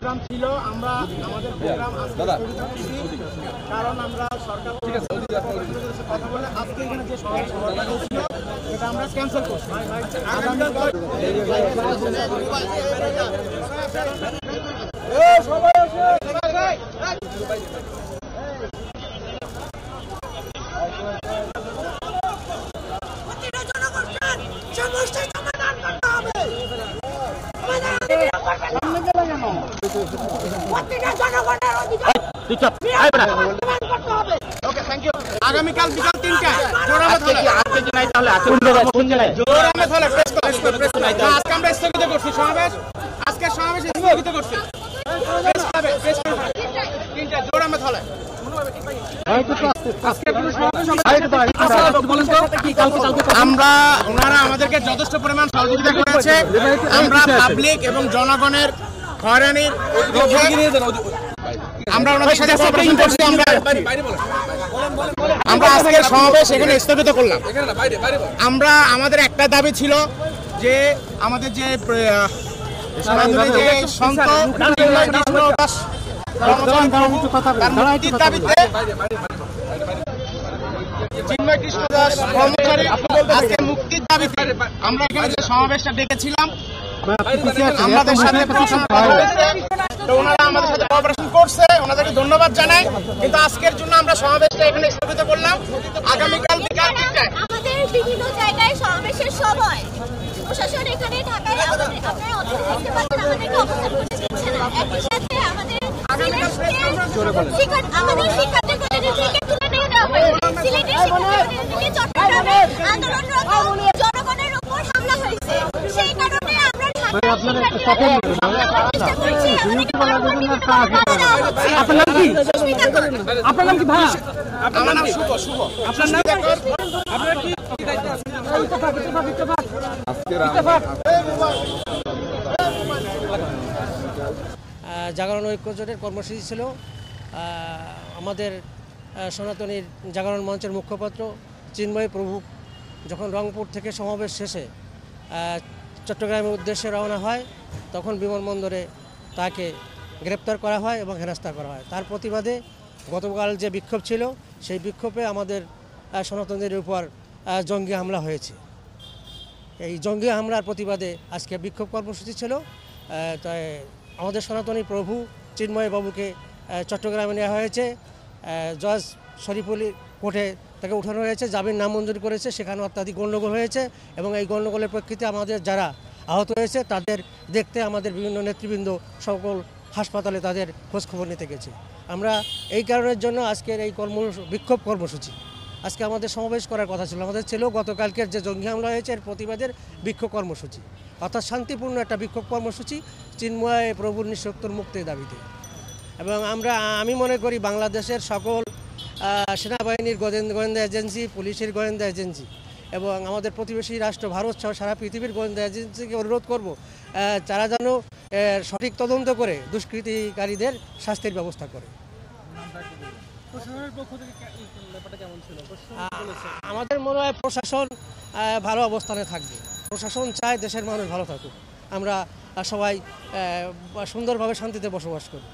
Programme ছিল, আমরা আমাদের প্রোগ্রাম কারণ আমরা সরকার কথা বলে আজকে এখানে যে সভাটা ছিল এটা আমরা ক্যান্সেল করছি। আগামীকাল বিকাল 3টায় আজকে আমরা স্থগিত করছি সমাবেশ, আজকে সমাবেশ স্থগিত করছি। আমরা ওনারা আমাদেরকে যথেষ্ট পরিমাণ সহযোগিতা করেছে। আমরা পাবলিক এবং জনগণের হয়রানির আমরা ওনাদের সাথে কোঅপারেশন করছি। আমরা আজকের সমাবেশ এখানে স্থগিত করলাম। আমরা আমাদের একটা দাবি ছিল যে আমাদের যে সন্ত চিন্ময় কৃষ্ণ দাস কর্মচারী আজকে মুক্তির দাবিতে আমরা এখানে যে সমাবেশটা ডেকেছিলাম, আমাদের সাথে ওনারা আমাদের সাথে কোঅপারেশন করছে, ওনাদেরকে ধন্যবাদ জানাই। কিন্তু আজকের জন্য আমরা সমাবেশটা এখানে স্থগিত করলাম। আগামীকাল বিকাল 3টায় আমাদের বিভিন্ন জায়গায় সমাবেশের সময় প্রশাসন এখানে ঢাকায় আপনারা দেখতে পাচ্ছেন আমাদেরকে অবস্থান করতে দিচ্ছে না। একই সাথে আমাদের শিক্ষার্থী কলেজের থেকে তুলে নিয়ে যাওয়া হয়। সিলেটের শিক্ষার্থীদের থেকে চট্টগ্রামে আন্দোলনরত জনগণের উপর হামলা হয়েছে। সেই কারণে আমরা আপনার নাম কি ভাই? আমার নাম শুভ। আপনার নাম? আপনার কি দায়িত্ব আছে? জাগরণ ঐক্য জোটের কর্মসূচি ছিল। আমাদের সনাতনীর জাগরণ মঞ্চের মুখপাত্র চিন্ময় প্রভু যখন রংপুর থেকে সমাবেশ শেষে চট্টগ্রামের উদ্দেশ্যে রওনা হয়, তখন বিমানবন্দরে তাকে গ্রেপ্তার করা হয় এবং হেনস্থা করা হয়। তার প্রতিবাদে গতকাল যে বিক্ষোভ ছিল, সেই বিক্ষোভে আমাদের সনাতনীদের উপর জঙ্গি হামলা হয়েছে। এই জঙ্গি হামলার প্রতিবাদে আজকে বিক্ষোভ কর্মসূচি ছিল। তাই আমাদের সনাতনী প্রভু চিন্ময় বাবুকে চট্টগ্রামে নেওয়া হয়েছে। জজ শরীফুলি কোর্টে তাকে উঠানো হয়েছে, জামিন নামঞ্জুর করেছে। সেখানে অত্যাধিক গণ্ডগোল হয়েছে এবং এই গণ্ডগোলের প্রেক্ষিতে আমাদের যারা আহত হয়েছে তাদের দেখতে আমাদের বিভিন্ন নেতৃবৃন্দ সকল হাসপাতালে তাদের খোঁজখবর নিতে গেছে। আমরা এই কারণের জন্য আজকের এই বিক্ষোভ কর্মসূচি, আজকে আমাদের সমাবেশ করার কথা ছিল, আমাদের ছিল গতকালকের যে জঙ্গি হামলা হয়েছে এর প্রতিবাদের বিক্ষোভ কর্মসূচি, অর্থাৎ শান্তিপূর্ণ একটা বিক্ষোভ কর্মসূচি চিন্ময় প্রভুর নিঃশর্ত মুক্তির দাবিতে। এবং আমি মনে করি বাংলাদেশের সকল সেনাবাহিনীর গোয়েন্দা এজেন্সি, পুলিশের গোয়েন্দা এজেন্সি এবং আমাদের প্রতিবেশী রাষ্ট্র ভারত সহ সারা পৃথিবীর গোয়েন্দা এজেন্সিকে অনুরোধ করব তারা যেন সঠিক তদন্ত করে দুষ্কৃতিকারীদের শাস্তির ব্যবস্থা করে। আমাদের মনে হয় প্রশাসন ভালো অবস্থানে থাকবে। প্রশাসন চায় দেশের মানুষ ভালো থাকুক, আমরা সবাই সুন্দরভাবে শান্তিতে বসবাস করি।